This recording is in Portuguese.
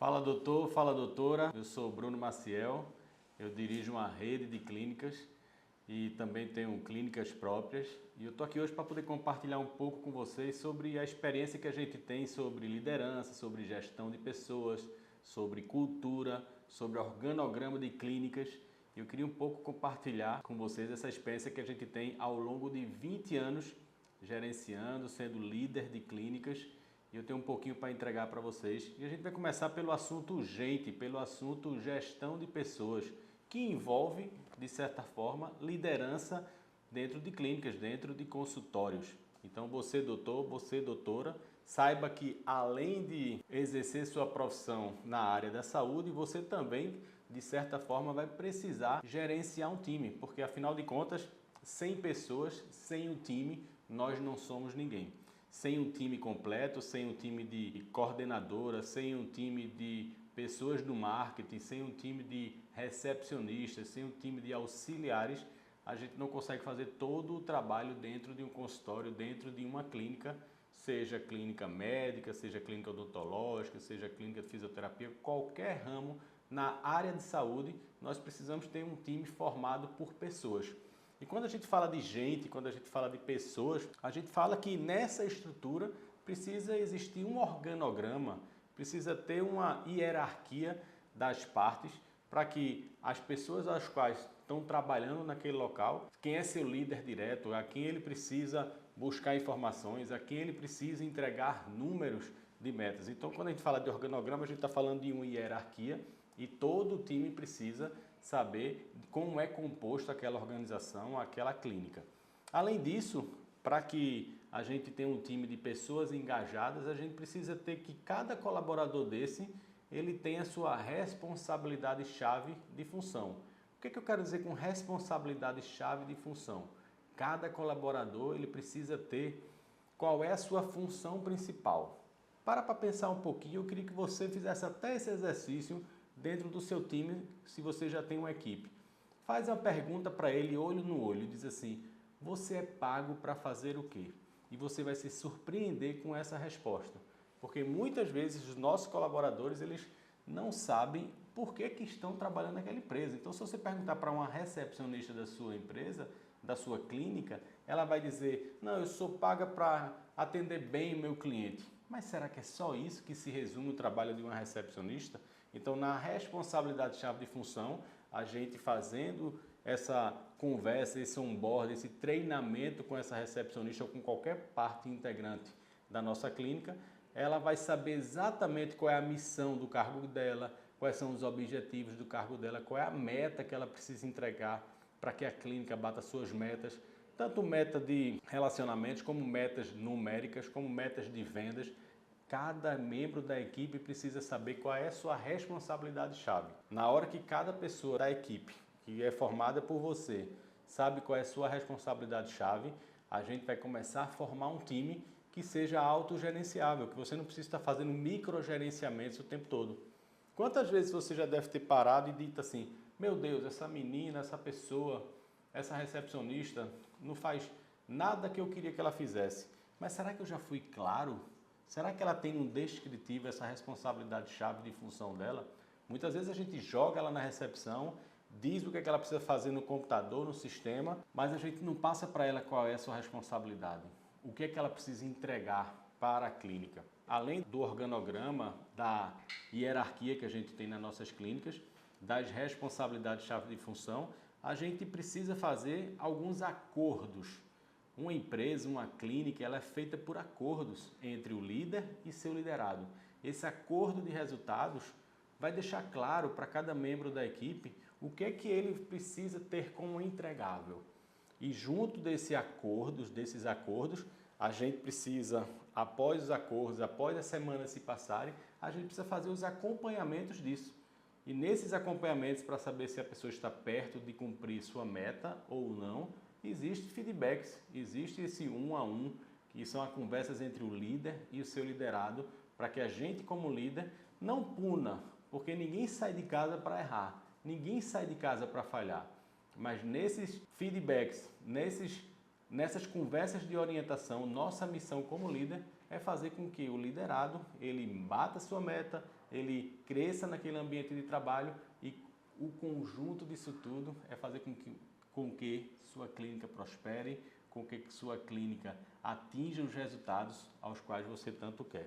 Fala doutor, fala doutora, eu sou Bruno Maciel, eu dirijo uma rede de clínicas e também tenho clínicas próprias e eu estou aqui hoje para poder compartilhar um pouco com vocês sobre a experiência que a gente tem sobre liderança, sobre gestão de pessoas, sobre cultura, sobre organograma de clínicas. Eu queria um pouco compartilhar com vocês essa experiência que a gente tem ao longo de 20 anos gerenciando, sendo líder de clínicas. E eu tenho um pouquinho para entregar para vocês. E a gente vai começar pelo assunto gente, pelo assunto gestão de pessoas, que envolve, de certa forma, liderança dentro de clínicas, dentro de consultórios. Então você, doutor, você, doutora, saiba que além de exercer sua profissão na área da saúde, você também, de certa forma, vai precisar gerenciar um time, porque afinal de contas, sem pessoas, sem um time, nós não somos ninguém. Sem um time completo, sem um time de coordenadora, sem um time de pessoas do marketing, sem um time de recepcionistas, sem um time de auxiliares, a gente não consegue fazer todo o trabalho dentro de um consultório, dentro de uma clínica, seja clínica médica, seja clínica odontológica, seja clínica de fisioterapia, qualquer ramo na área de saúde, nós precisamos ter um time formado por pessoas. E quando a gente fala de gente, quando a gente fala de pessoas, a gente fala que nessa estrutura precisa existir um organograma, precisa ter uma hierarquia das partes para que as pessoas às quais estão trabalhando naquele local, quem é seu líder direto, a quem ele precisa buscar informações, a quem ele precisa entregar números de metas. Então, quando a gente fala de organograma, a gente está falando de uma hierarquia e todo o time precisa saber como é composto aquela organização, aquela clínica. Além disso, para que a gente tenha um time de pessoas engajadas, a gente precisa ter que cada colaborador desse, ele tenha a sua responsabilidade-chave de função. O que eu quero dizer com responsabilidade-chave de função? Cada colaborador ele precisa ter qual é a sua função principal. Para pensar um pouquinho, eu queria que você fizesse até esse exercício dentro do seu time, se você já tem uma equipe. Faz uma pergunta para ele, olho no olho, e diz assim: você é pago para fazer o quê? E você vai se surpreender com essa resposta. Porque muitas vezes os nossos colaboradores, eles não sabem por que estão trabalhando naquela empresa. Então, se você perguntar para uma recepcionista da sua empresa, da sua clínica, ela vai dizer: não, eu sou paga para atender bem o meu cliente. Mas será que é só isso que se resume o trabalho de uma recepcionista? Então, na responsabilidade-chave de função, a gente fazendo essa conversa, esse onboard, esse treinamento com essa recepcionista ou com qualquer parte integrante da nossa clínica, ela vai saber exatamente qual é a missão do cargo dela, quais são os objetivos do cargo dela, qual é a meta que ela precisa entregar para que a clínica bata suas metas, tanto meta de relacionamentos, como metas numéricas, como metas de vendas. Cada membro da equipe precisa saber qual é a sua responsabilidade-chave. Na hora que cada pessoa da equipe, que é formada por você, sabe qual é a sua responsabilidade-chave, a gente vai começar a formar um time que seja autogerenciável, que você não precisa estar fazendo microgerenciamentos o tempo todo. Quantas vezes você já deve ter parado e dito assim: meu Deus, essa menina, essa pessoa, essa recepcionista não faz nada que eu queria que ela fizesse. Mas será que eu já fui claro? Será que ela tem um descritivo, essa responsabilidade-chave de função dela? Muitas vezes a gente joga ela na recepção, diz o que ela precisa fazer no computador, no sistema, mas a gente não passa para ela qual é a sua responsabilidade. O que ela precisa entregar para a clínica. Além do organograma, da hierarquia que a gente tem nas nossas clínicas, das responsabilidades-chave de função, a gente precisa fazer alguns acordos. Uma empresa, uma clínica, ela é feita por acordos entre o líder e seu liderado. Esse acordo de resultados vai deixar claro para cada membro da equipe o que é que ele precisa ter como entregável. E junto desses acordos, a gente precisa, após os acordos, após as semanas se passarem, a gente precisa fazer os acompanhamentos disso. E nesses acompanhamentos, para saber se a pessoa está perto de cumprir sua meta ou não, existe feedbacks, existe esse 1 a 1, que são as conversas entre o líder e o seu liderado, para que a gente, como líder, não puna, porque ninguém sai de casa para errar, ninguém sai de casa para falhar. Mas nesses feedbacks, nessas conversas de orientação, nossa missão como líder é fazer com que o liderado ele bata sua meta, ele cresça naquele ambiente de trabalho e o conjunto disso tudo é fazer com que sua clínica prospere, com que sua clínica atinja os resultados aos quais você tanto quer.